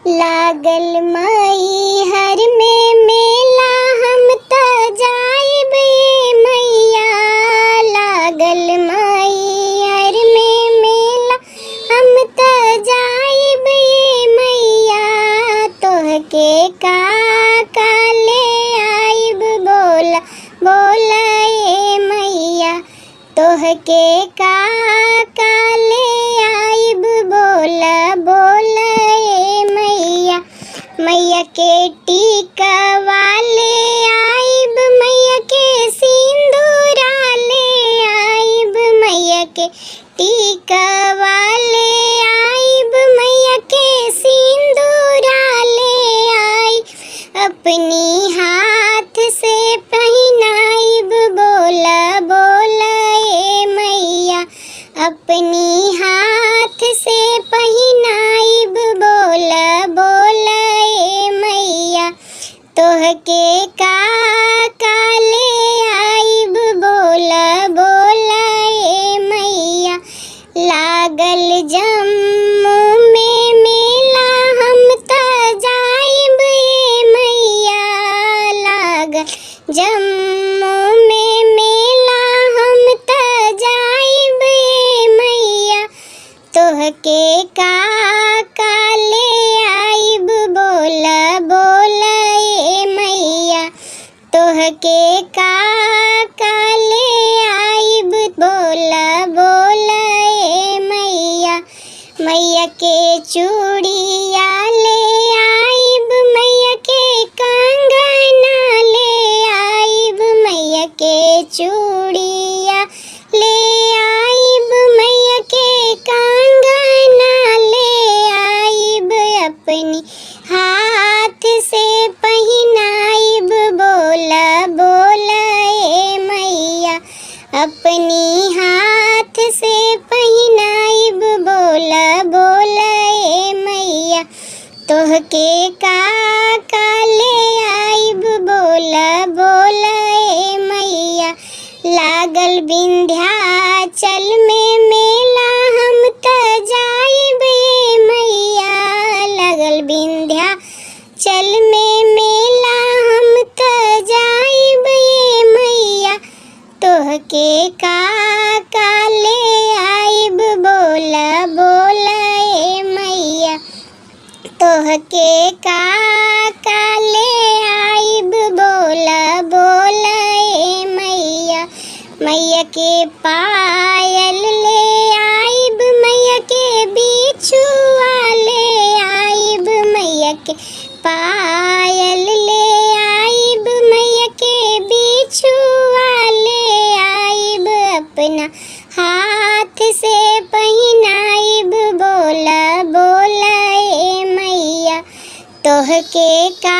लागल मई हर में मेला हम त जाइब ये मैया। लागल मई हर में मेला हम त जाइब ये मैया। तोहके का ले आइब बोला बोला ये मैया। तोहके का ले आइब बोला बोला ये मैया। मैया के टीका वाले आइब मैया के सिंदूरा ले आइब मैया के टीका वाले आइब मैया के सिंदूरा ले आई। अपनी हाथ से पहनाइब बोला बोला ये मैया। अपनी हाथ से पहनाइब बोला बोला ये मैया। तोहके का ले आइब बोला बोला ये मैया। लागल जम्मू में मेला हम त जाइब ये मैया। लागल जम्मू में मेला हम त जाइब ये मैया। तोहके का ले आइब बोला बोला ये मैया। तोहके का ले आइब बोला बोला ये मैया। मैया के चूड़िया ले आइब मैया के कंगना ले आइब मैया के चूड़िया ले आइब मैया के कंगना ले आइब। अपनी हाथ से पहनाइब बोला बोला ये मैया। अपनी हाथ से पहनाइब बोला बोला ये मैया। तोहके का ले आइब बोला बोला ये मैया। लागल विंध्याचल में मेला हम त जाइब ये मैया। लागल विंध्याचल में मेला हम त जाइब ये मैया। तोहके का ले आइब बोला बोला ये मैया। तोहके का ले आइब बोला बोला ये मैया। मैया के पायल ले आइब मैया के बिछुआ ले आइब मैया के पायल ले आइब मैया के बिछुआ ले आइब। अपना हाथ से पहनाइब बोला बोला ये मैया। तोहके का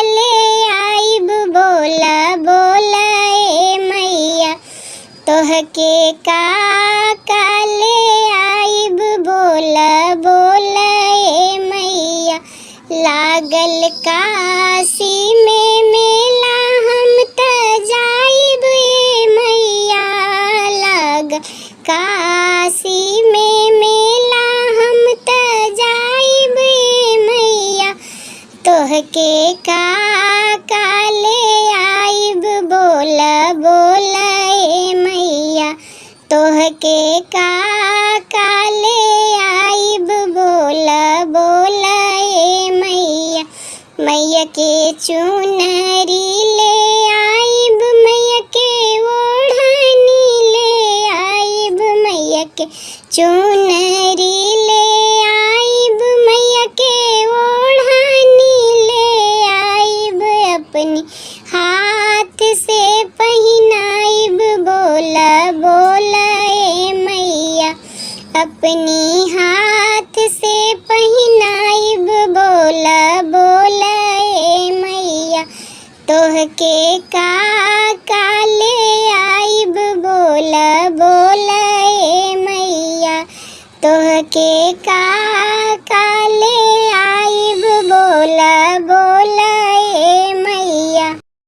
ले आइब बोला बोला ये मैया। तोहके का ले आइब बोला बोला ये मैया। लागल काशी में मेला हम त जाइब ये मैया। लागल काशी में मेला हम त जाइब ये मैया। तोहके का ले आइब बोला बोला ये मैया। तोहके का ले आइब बोला बोला ये मैया। मैया के चुनरी ले आइब मैया के ओढ़नी ले आइब मैया के चुनरी ले आइब मैया के ओढ़नी ले आइब। अपनी हाथ से पहनाइब बोला बोला ये मैया। अपनी हाथ से पहनाइब बोला बोला ये मैया। तोहके का ले आइब बोला बोला ये मैया। तोहके का